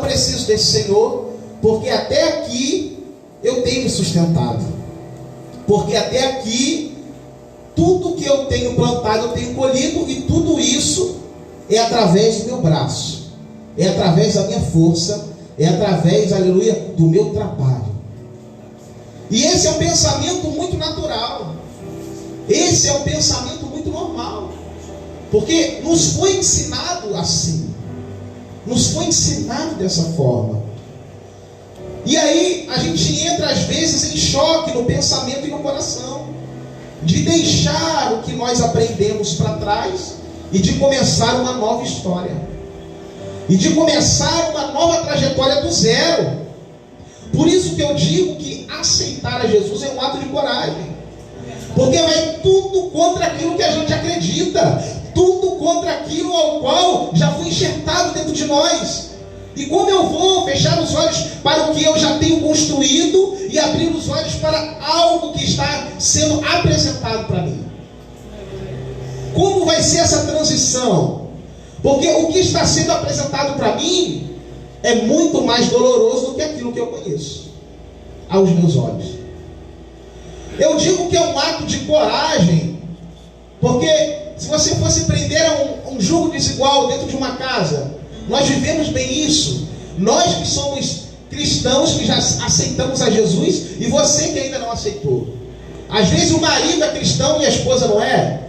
preciso desse Senhor, porque até aqui eu tenho me sustentado. Porque até aqui, tudo que eu tenho plantado, eu tenho colhido, e tudo isso é através do meu braço, é através da minha força, é através, aleluia, do meu trabalho. E esse é um pensamento muito natural, esse é um pensamento muito normal, porque nos foi ensinado assim, nos foi ensinado dessa forma. E aí a gente entra às vezes em choque no pensamento e no coração, de deixar o que nós aprendemos para trás e de começar uma nova história, e de começar uma nova trajetória do zero. Por isso que eu digo que aceitar a Jesus é um ato de coragem, porque vai tudo contra aquilo que a gente acredita, tudo contra aquilo ao qual já foi enxertado dentro de nós. E como eu vou fechar os olhos para o que eu já tenho construído e abrir os olhos para algo que está sendo apresentado para mim? Como vai ser essa transição? Porque o que está sendo apresentado para mim é muito mais doloroso do que aquilo que eu conheço aos meus olhos. Eu digo que é um ato de coragem, porque se você fosse prender a um jugo desigual dentro de uma casa, nós vivemos bem isso. Nós que somos cristãos, que já aceitamos a Jesus, e você que ainda não aceitou. Às vezes o marido é cristão e a esposa não é.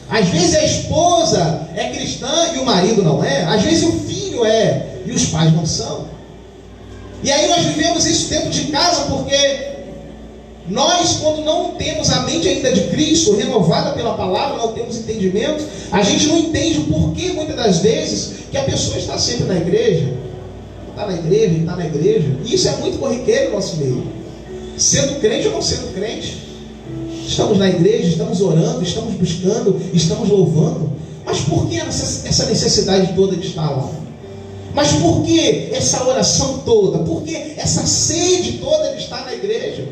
Às vezes a esposa é cristã e o marido não é. Às vezes o filho é e os pais não são. E aí nós vivemos isso dentro de casa, porque nós, quando não temos a mente ainda de Cristo, renovada pela palavra, não temos entendimento, a gente não entende o porquê, muitas das vezes, que a pessoa está sempre na igreja, está na igreja, está na igreja. E isso é muito corriqueiro no nosso meio. Sendo crente ou não sendo crente, estamos na igreja, estamos orando, estamos buscando, estamos louvando. Mas por que essa necessidade toda de estar lá? Mas por que essa oração toda? Por que essa sede toda de estar na igreja?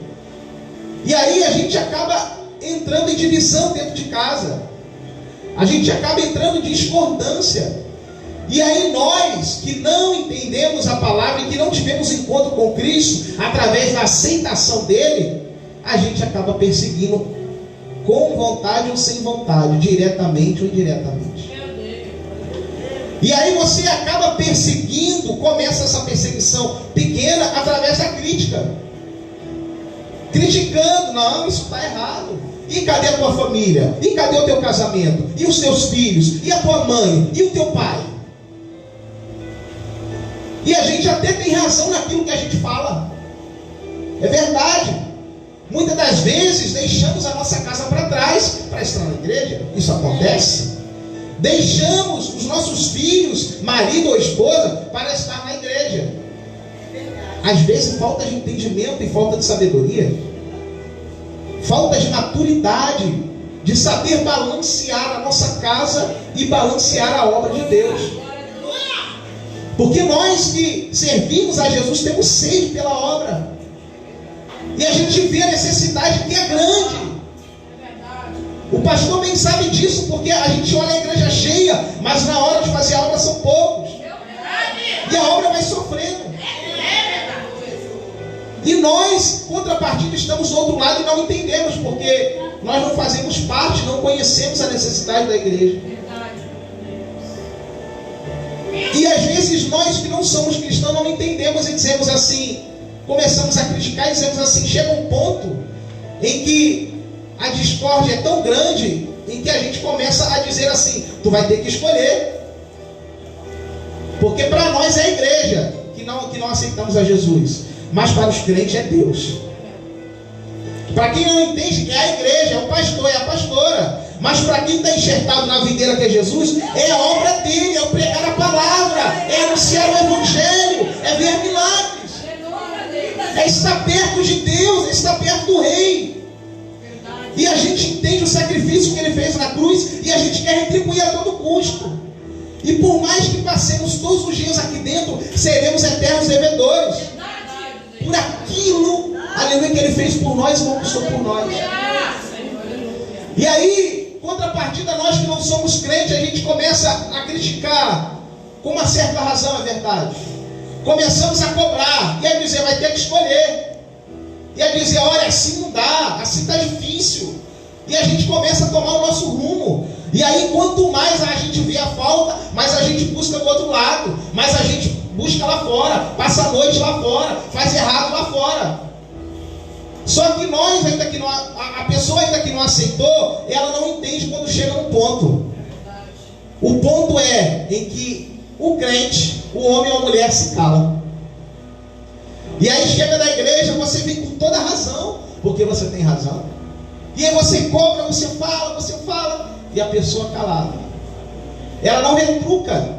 E aí a gente acaba entrando em divisão dentro de casa. A gente acaba entrando em discordância. E aí nós, que não entendemos a palavra e que não tivemos encontro com Cristo, através da aceitação dele, a gente acaba perseguindo com vontade ou sem vontade, diretamente ou indiretamente. E aí você acaba perseguindo, começa essa perseguição pequena através da crítica. Criticando, não, isso está errado. E cadê a tua família? E cadê o teu casamento? E os teus filhos? E a tua mãe? E o teu pai? E a gente até tem razão naquilo que a gente fala. É verdade. Muitas das vezes deixamos a nossa casa para trás para estar na igreja. Isso acontece. Deixamos os nossos filhos, marido ou esposa, para estar na igreja. Às vezes falta de entendimento e falta de sabedoria, falta de maturidade, de saber balancear a nossa casa e balancear a obra de Deus. Porque nós que servimos a Jesus temos sede pela obra, e a gente vê a necessidade que é grande. O pastor bem sabe disso, porque a gente olha a igreja cheia, mas na hora de fazer a obra são poucos, e a obra vai sofrendo. E nós, contrapartida, estamos do outro lado e não entendemos, porque nós não fazemos parte, não conhecemos a necessidade da igreja. E às vezes nós que não somos cristãos não entendemos e dizemos assim, começamos a criticar e dizemos assim, chega um ponto em que a discórdia é tão grande, em que a gente começa a dizer assim, tu vai ter que escolher, porque para nós é a igreja que não aceitamos a Jesus. Mas para os crentes é Deus. Para quem não entende, é a igreja, é o pastor, é a pastora. Mas para quem está enxertado na videira que é Jesus, é a obra dele, é o pregar a palavra, é anunciar o evangelho, é ver milagres, é estar perto de Deus, é estar perto do rei. E a gente entende o sacrifício que ele fez na cruz e a gente quer retribuir a todo custo. E por mais que passemos todos os dias aqui dentro, seremos eternos devedores por aquilo, aleluia, que ele fez por nós e conquistou por nós. E aí, contrapartida, nós que não somos crentes, a gente começa a criticar com uma certa razão, é verdade. começamos a cobrar, e a dizer, vai ter que escolher, e a dizer, olha, assim não dá, assim está difícil, e a gente começa a tomar o nosso rumo. E aí, quanto mais a gente vê a falta, mais a gente busca do outro lado, mais a gente busca lá fora, passa a noite lá fora, faz errado lá fora. Só que nós, ainda que não, a pessoa ainda que não aceitou, ela não entende quando chega no ponto. O ponto é em que o crente, o homem ou a mulher se cala. E aí chega na igreja, você vem com toda a razão, porque você tem razão. E aí você cobra, você fala, e a pessoa calada. Ela não retruca.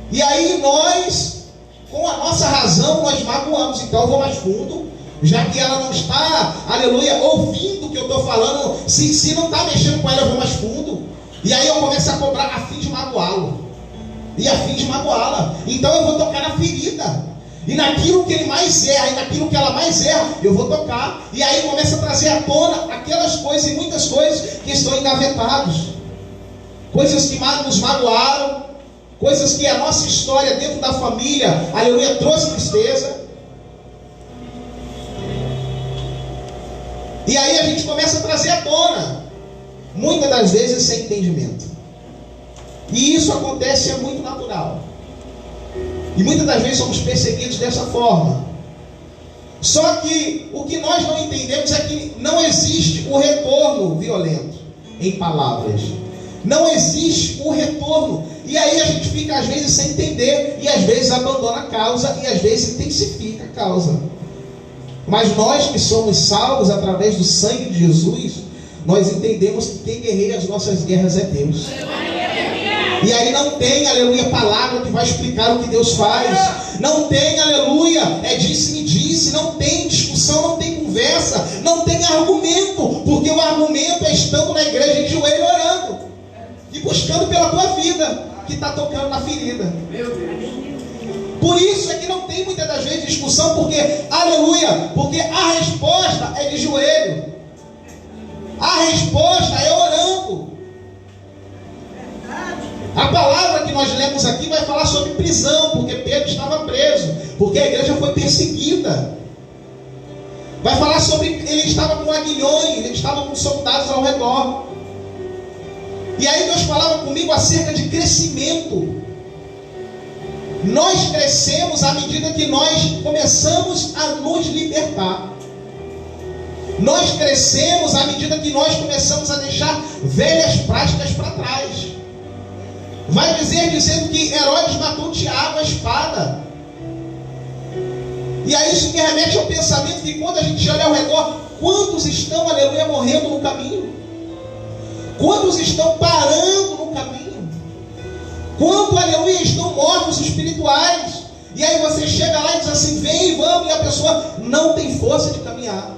E aí nós, com a nossa razão, nós magoamos. Então eu vou mais fundo, já que ela não está, aleluia, ouvindo o que eu estou falando. Se não está mexendo com ela, eu vou mais fundo. E aí eu começo a cobrar a fim de magoá-lo. E a fim de magoá-la. Então eu vou tocar na ferida. E naquilo que ele mais erra, e naquilo que ela mais erra, eu vou tocar. E aí começa a trazer à tona aquelas coisas e muitas coisas que estão engavetadas. Coisas que nos magoaram, coisas que a nossa história dentro da família, aleluia, trouxe tristeza. E aí a gente começa a trazer à tona, muitas das vezes sem entendimento. E isso acontece, é muito natural. E muitas das vezes somos perseguidos dessa forma. Só que o que nós não entendemos é que não existe o retorno violento em palavras. Não existe o retorno. E aí a gente fica às vezes sem entender, e às vezes abandona a causa, e às vezes intensifica a causa. Mas nós que somos salvos através do sangue de Jesus, nós entendemos que quem guerreia as nossas guerras é Deus. E aí não tem, aleluia, palavra que vai explicar o que Deus faz. Não tem, aleluia, disse-me disse. Não tem discussão, não tem conversa, não tem argumento. Porque o argumento é estando na igreja de joelho orando e buscando pela tua vida, que está tocando na ferida. Por isso é que não tem muitas das vezes discussão, porque, aleluia, porque a resposta é de joelho. A resposta é orando. A palavra que nós lemos aqui vai falar sobre prisão, porque Pedro estava preso, porque a igreja foi perseguida. Vai falar sobre, ele estava com aguilhões, ele estava com soldados ao redor. E aí Deus falava comigo acerca de crescimento. Nós crescemos à medida que nós começamos a nos libertar. Nós crescemos à medida que nós começamos a deixar velhas práticas para trás. Vai dizer, dizendo que Herodes matou Tiago à espada. E é isso que remete ao pensamento que quando a gente olha ao redor, quantos estão, aleluia, morrendo no caminho? Quantos estão parando no caminho? Quantos, aleluia, estão mortos espirituais? E aí você chega lá e diz assim, vem, vamos, e a pessoa não tem força de caminhar.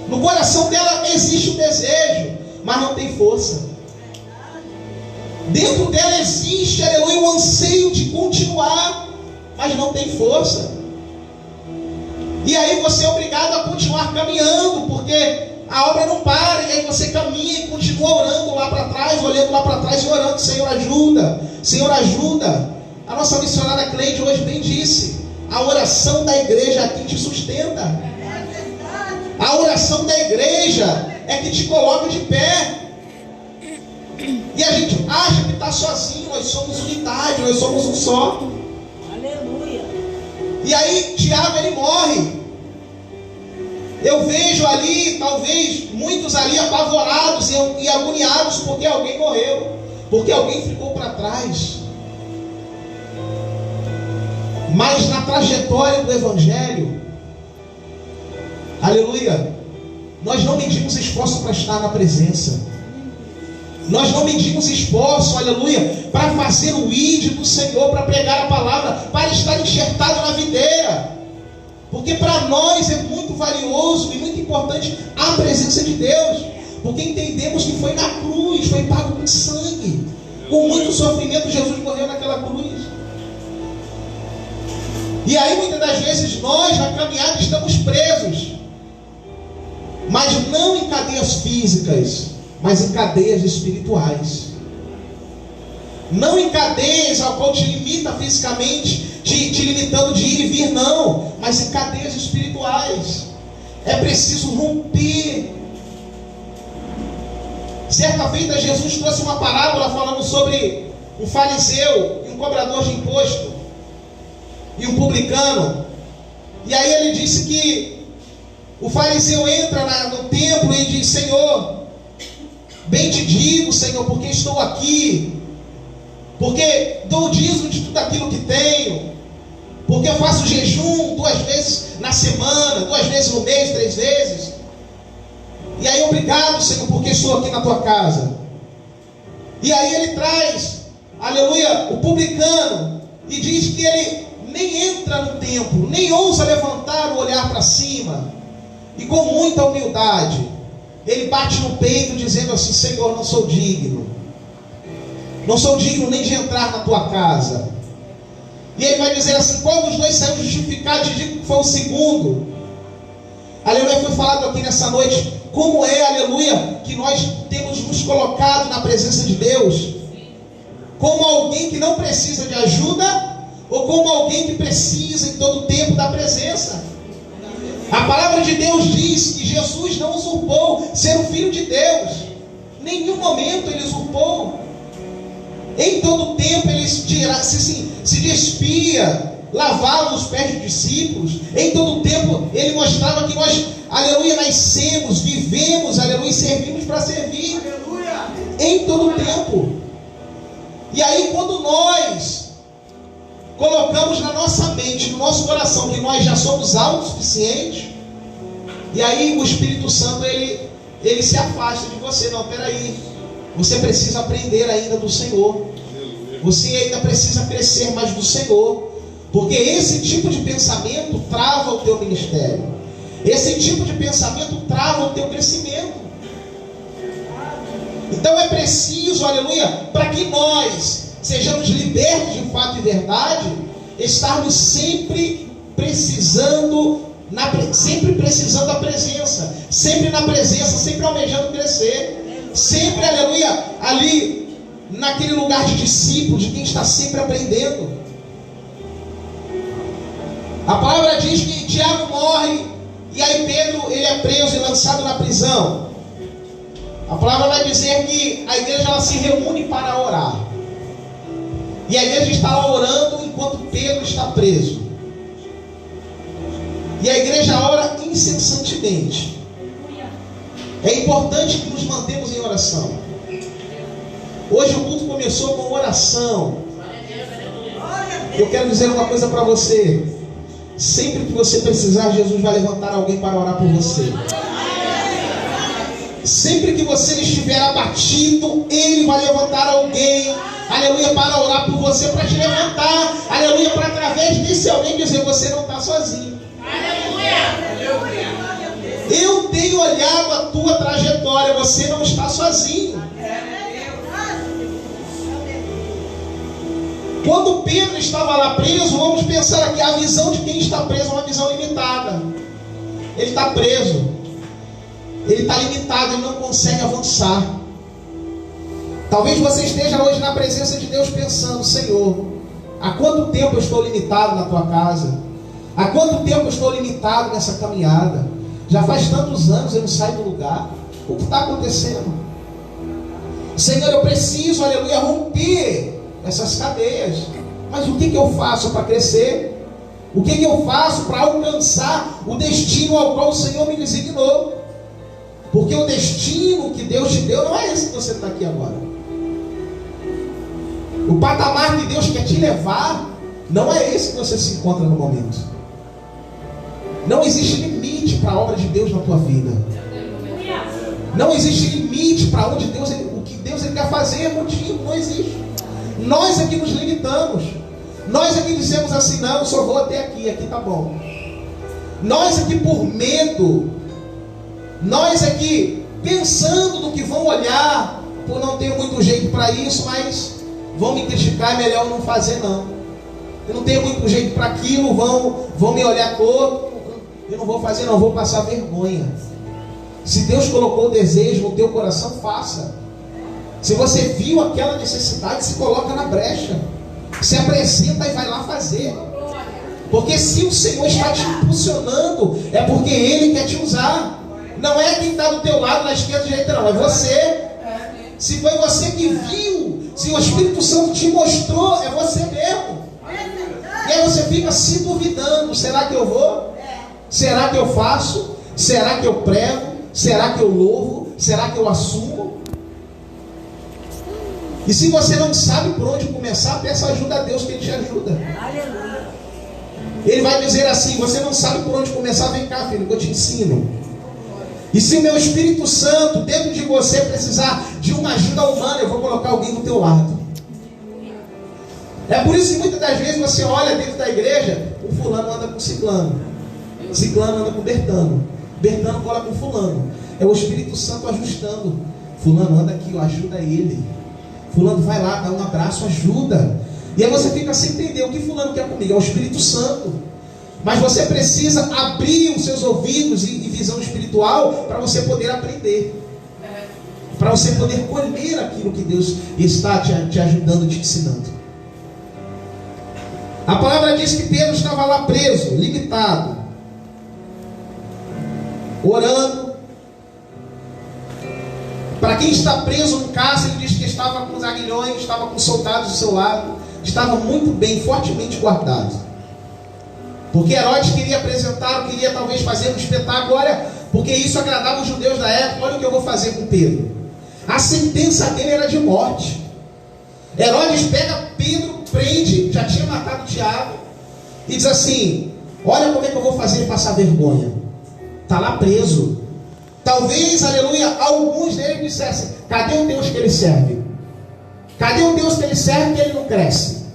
No coração dela existe o desejo, mas não tem força. Dentro dela existe, aleluia, o anseio de continuar, mas não tem força. E aí você é obrigado a continuar caminhando, porque a obra não para, e aí você caminha e continua orando lá para trás, olhando lá para trás e orando, Senhor ajuda, Senhor ajuda. A nossa missionária Cleide hoje bem disse, a oração da igreja aqui te sustenta. A oração da igreja é que te coloca de pé. E a gente acha que está sozinho, nós somos unidade, nós somos um só. Aleluia. E aí Tiago ele morre. Eu vejo ali, talvez, muitos ali apavorados e agoniados porque alguém morreu, porque alguém ficou para trás. Mas na trajetória do Evangelho, aleluia, nós não medimos esforço para estar na presença. Nós não medimos esforço, aleluia, para fazer o ID do Senhor, para pregar a palavra, para estar enxertado na videira. Porque para nós é muito valioso e muito importante a presença de Deus. Porque entendemos que foi na cruz, foi pago com sangue. Com muito sofrimento, Jesus morreu naquela cruz. E aí muitas das vezes nós na caminhada estamos presos. Mas não em cadeias físicas, mas em cadeias espirituais. Não em cadeias ao qual te limita fisicamente, te limitando de ir e vir, não, mas em cadeias espirituais. É preciso romper. Certa feita Jesus trouxe uma parábola falando sobre um fariseu e um cobrador de imposto e um publicano. E aí ele disse que o fariseu entra no templo e diz: Senhor, bem te digo, Senhor, porque estou aqui, porque dou o dízimo de tudo aquilo que tenho, porque eu faço jejum 2 vezes na semana, 2 vezes no mês, 3 vezes. E aí, obrigado, Senhor, porque estou aqui na tua casa. E aí ele traz, aleluia, o publicano, e diz que ele nem entra no templo, nem ousa levantar o olhar para cima, e com muita humildade, ele bate no peito dizendo assim: Senhor, não sou digno nem de entrar na tua casa. E ele vai dizer assim: qual dos dois saiu justificado? Te digo que foi o segundo. Aleluia, foi falado aqui nessa noite como é, aleluia, que nós temos nos colocado na presença de Deus, como alguém que não precisa de ajuda, ou como alguém que precisa em todo o tempo da presença. A palavra de Deus diz que Jesus não usurpou ser o Filho de Deus. Em nenhum momento ele usurpou. Em todo o tempo ele se despia, lavava os pés dos discípulos. Em todo o tempo ele mostrava que nós, aleluia, nascemos, vivemos, aleluia, e servimos para servir. Aleluia. Em todo o tempo. E aí, quando nós colocamos na nossa mente, no nosso coração, que nós já somos autossuficientes, e aí o Espírito Santo ele se afasta de você. Não, peraí, você precisa aprender ainda do Senhor, você ainda precisa crescer mais do Senhor, porque esse tipo de pensamento trava o teu ministério, esse tipo de pensamento trava o teu crescimento. Então é preciso, aleluia, para que nós sejamos libertos de fato e verdade, estarmos sempre precisando da presença, sempre na presença, sempre almejando crescer, sempre, aleluia, ali naquele lugar de discípulo, de quem está sempre aprendendo. A palavra diz que Tiago morre, e aí Pedro ele é preso e lançado na prisão. A palavra vai dizer que a igreja ela se reúne para orar. E a igreja está lá orando enquanto Pedro está preso. E a igreja ora incessantemente. É importante que nos mantemos em oração. Hoje o culto começou com oração. Eu quero dizer uma coisa para você. Sempre que você precisar, Jesus vai levantar alguém para orar por você. Sempre que você estiver abatido, Ele vai levantar alguém, aleluia, para orar por você, para te levantar, aleluia, para através desse alguém dizer: você não está sozinho. Aleluia. Eu tenho olhado a tua trajetória, você não está sozinho. Quando Pedro estava lá preso, vamos pensar aqui, a visão de quem está preso é uma visão limitada. Ele está preso. Ele está limitado, ele não consegue avançar. Talvez você esteja hoje na presença de Deus pensando: Senhor, há quanto tempo eu estou limitado na tua casa? Há quanto tempo eu estou limitado nessa caminhada? Já faz tantos anos eu não saio do lugar. O que está acontecendo? Senhor, eu preciso, aleluia, romper essas cadeias. Mas o que eu faço para crescer? O que eu faço para alcançar o destino ao qual o Senhor me designou? Porque o destino que Deus te deu não é esse que você está aqui agora. O patamar que Deus quer te levar não é esse que você se encontra no momento. Não existe limite para a obra de Deus na tua vida. Não existe limite para onde o que Deus quer fazer é motivo, não existe. Nós é que nos limitamos. Nós é que dizemos assim: não, eu só vou até aqui, aqui tá bom. Nós é que por medo, nós é que pensando no que vão olhar, por não ter muito jeito para isso, mas vão me criticar, é melhor eu não fazer não. Eu não tenho muito jeito para aquilo, vão me olhar todo, eu não vou fazer não, vou passar vergonha. Se Deus colocou o desejo no teu coração, faça. Se você viu aquela necessidade, se coloca na brecha, se apresenta e vai lá fazer. Porque se o Senhor está te impulsionando, é porque Ele quer te usar. Não é quem está do teu lado, na esquerda, direita, não. É você. Se foi você que viu, se o Espírito Santo te mostrou, é você mesmo. E aí você fica se duvidando: será que eu vou? Será que eu faço? Será que eu prego? Será que eu louvo? Será que eu assumo? E se você não sabe por onde começar, peça ajuda a Deus, que Ele te ajuda. Ele vai dizer assim: você não sabe por onde começar, vem cá, filho, que eu te ensino. E se o meu Espírito Santo dentro de você precisar de uma ajuda humana, eu vou colocar alguém do teu lado. É por isso que muitas das vezes você olha dentro da igreja, o fulano anda com ciclano, ciclano anda com Bertano, Bertano cola com fulano. É o Espírito Santo ajustando. Fulano anda aqui, ó, ajuda ele. Fulano vai lá, dá um abraço, ajuda. E aí você fica sem entender o que fulano quer comigo. É o Espírito Santo. Mas você precisa abrir os seus ouvidos e visão espiritual para você poder aprender. Para você poder colher aquilo que Deus está te ajudando, te ensinando. A palavra diz que Pedro estava lá preso, limitado, orando. Para quem está preso no cárcere, ele diz que estava com os aguilhões, estava com soldados do seu lado, estava muito bem, fortemente guardado. Porque Herodes queria apresentar, queria talvez fazer um espetáculo. Olha, porque isso agradava os judeus da época. Olha o que eu vou fazer com Pedro. A sentença dele era de morte. Herodes pega Pedro, prende, já tinha matado Tiago, e diz assim: olha como é que eu vou fazer ele passar vergonha. Está lá preso. Talvez, aleluia, alguns deles dissessem: cadê o Deus que ele serve? Cadê o Deus que ele serve que ele não cresce?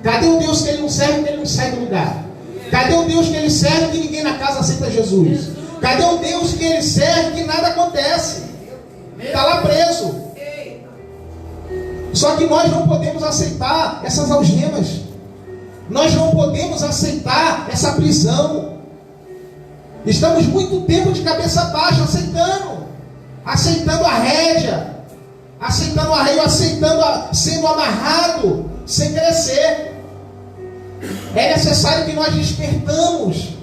Cadê o Deus que ele não serve que ele não sai do lugar? Cadê o Deus que ele serve que ninguém na casa aceita Jesus? Cadê o Deus que ele serve que nada acontece? Está lá preso. Só que nós não podemos aceitar essas algemas. Nós não podemos aceitar essa prisão. Estamos muito tempo de cabeça baixa, aceitando a rédea, aceitando o arreio, sendo amarrado, sem crescer. É necessário que nós despertamos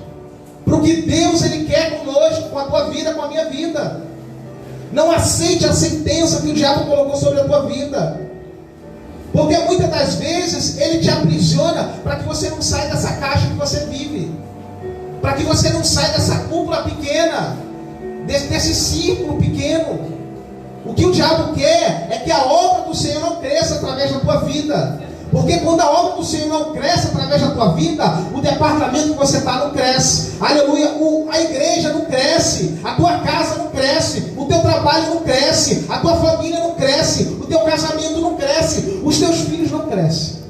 para o que Deus Ele quer conosco, com a tua vida, com a minha vida. Não aceite a sentença que o diabo colocou sobre a tua vida. Porque muitas das vezes ele te aprisiona para que você não saia dessa caixa que você vive. Para que você não saia dessa cúpula pequena, desse círculo pequeno. O que o diabo quer é que a obra do Senhor não cresça através da tua vida. Porque quando a obra do Senhor não cresce através da tua vida, o departamento que você está não cresce. Aleluia, a igreja não cresce, a tua casa não cresce, o teu trabalho não cresce, a tua família não cresce, o teu casamento não cresce, os teus filhos não crescem.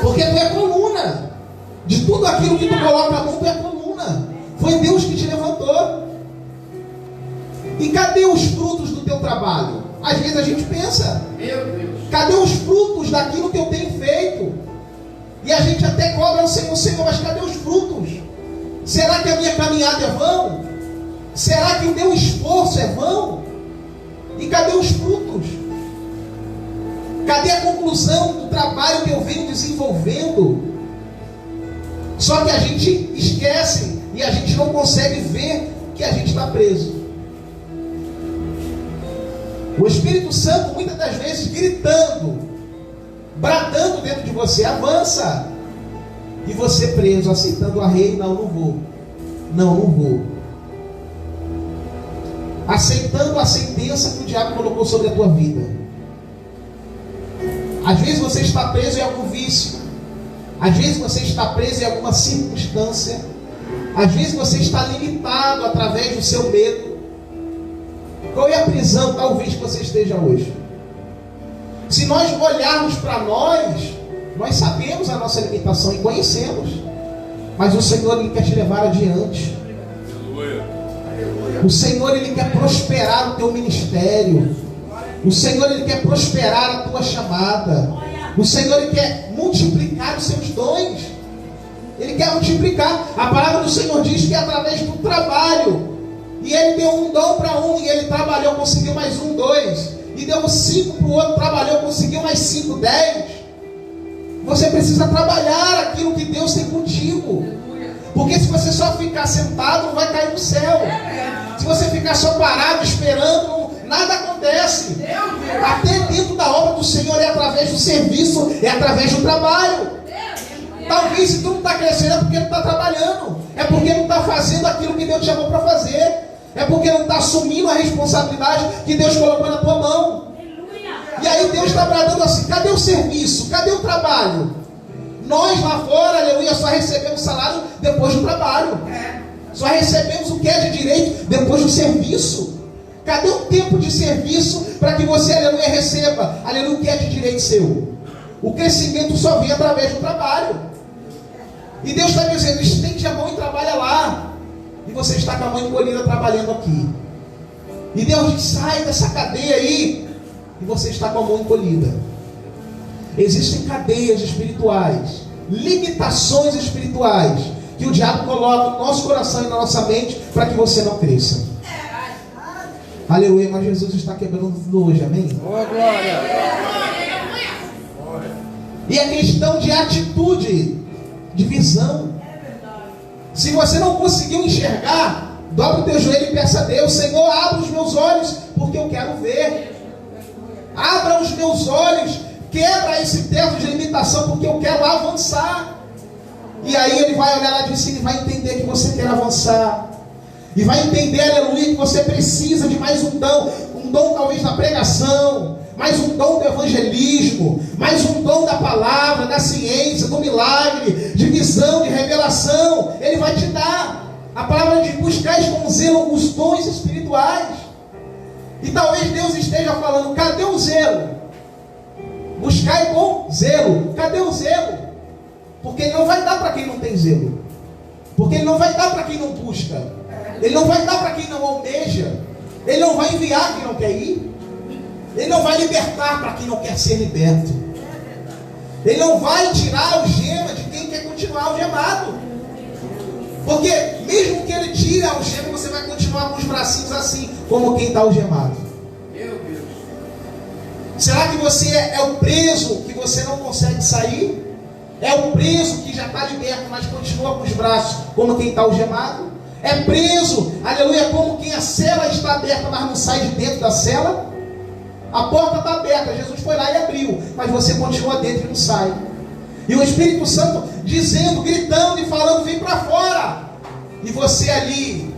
Porque tu é coluna. De tudo aquilo que tu coloca a mão, tu é coluna. Foi Deus que te levantou. E cadê os frutos do teu trabalho? Às vezes a gente pensa: meu Deus, cadê os frutos daquilo que eu tenho feito? E a gente até cobra ao Senhor: Senhor, mas cadê os frutos? Será que a minha caminhada é vão? Será que o meu esforço é vão? E cadê os frutos? Cadê a conclusão do trabalho que eu venho desenvolvendo? Só que a gente esquece e a gente não consegue ver que a gente está preso. O Espírito Santo muitas das vezes gritando, bradando dentro de você: avança. E você preso, aceitando o arreio: não vou. Não vou. Aceitando a sentença que o diabo colocou sobre a tua vida. Às vezes você está preso em algum vício. Às vezes você está preso em alguma circunstância. Às vezes você está limitado através do seu medo. Qual é a prisão talvez que você esteja hoje? Se nós olharmos para nós sabemos a nossa limitação e conhecemos. Mas o Senhor Ele quer te levar adiante. O Senhor Ele quer prosperar o teu ministério. O Senhor Ele quer prosperar a tua chamada. O Senhor Ele quer multiplicar os seus dons. Ele quer multiplicar. A palavra do Senhor diz que é através do trabalho. E ele deu um dom para um, e ele trabalhou, conseguiu mais 1, 2. E deu 5 para o outro, trabalhou, conseguiu mais 5, 10. Você precisa trabalhar aquilo que Deus tem ficar sentado, não vai cair do céu. Se você ficar só parado, esperando, nada acontece. Até dentro da obra do Senhor é através do serviço, é através do trabalho. Talvez se tu não está crescendo é porque não está trabalhando, é porque não está fazendo aquilo que Deus te chamou para fazer, é porque não está assumindo a responsabilidade que Deus colocou na tua mão. E aí Deus está bradando assim: cadê o serviço? Cadê o trabalho? Nós lá fora, aleluia, só recebemos salário depois do trabalho. Só recebemos o que é de direito depois do serviço. Cadê o tempo de serviço para que você, aleluia, receba, aleluia, o que é de direito seu? O crescimento só vem através do trabalho. E Deus está dizendo: estende a mão e trabalha lá. E você está com a mão encolhida trabalhando aqui. E Deus diz: sai dessa cadeia aí. E você está com a mão encolhida. Existem cadeias espirituais, limitações espirituais, que o diabo coloca no nosso coração e na nossa mente para que você não cresça. Aleluia, mas Jesus está quebrando tudo hoje, amém? Oh, glória! E é questão de atitude, de visão. Se você não conseguiu enxergar, dobra o teu joelho e peça a Deus: Senhor, abra os meus olhos, porque eu quero ver. Abra os meus olhos, quebra esse teto de limitação, porque eu quero avançar. E aí ele vai olhar lá de cima e vai entender que você quer avançar. E vai entender, aleluia, que você precisa de mais um dom talvez na pregação, mais um dom do evangelismo, mais um dom da palavra, da ciência, do milagre, de visão, de revelação. Ele vai te dar a palavra de buscar com zelo os dons espirituais. E talvez Deus esteja falando: cadê o zelo? Buscai com zelo. Cadê o zelo? Porque Ele não vai dar para quem não tem zelo. Porque Ele não vai dar para quem não busca. Ele não vai dar para quem não almeja. Ele não vai enviar quem não quer ir. Ele não vai libertar para quem não quer ser liberto. Ele não vai tirar a algema de quem quer continuar algemado. Porque mesmo que Ele tire a algema, você vai continuar com os bracinhos assim, como quem está algemado. Será que você é o preso que você não consegue sair? É o preso que já está liberto, mas continua com os braços como quem está algemado? É preso, aleluia, como quem a cela está aberta, mas não sai de dentro da cela? A porta está aberta, Jesus foi lá e abriu, mas você continua dentro e não sai. E o Espírito Santo dizendo, gritando e falando: vem para fora. E você ali,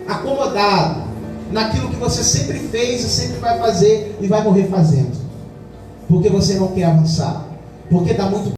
acomodado naquilo que você sempre fez e sempre vai fazer e vai morrer fazendo. Porque você não quer avançar. Porque dá muito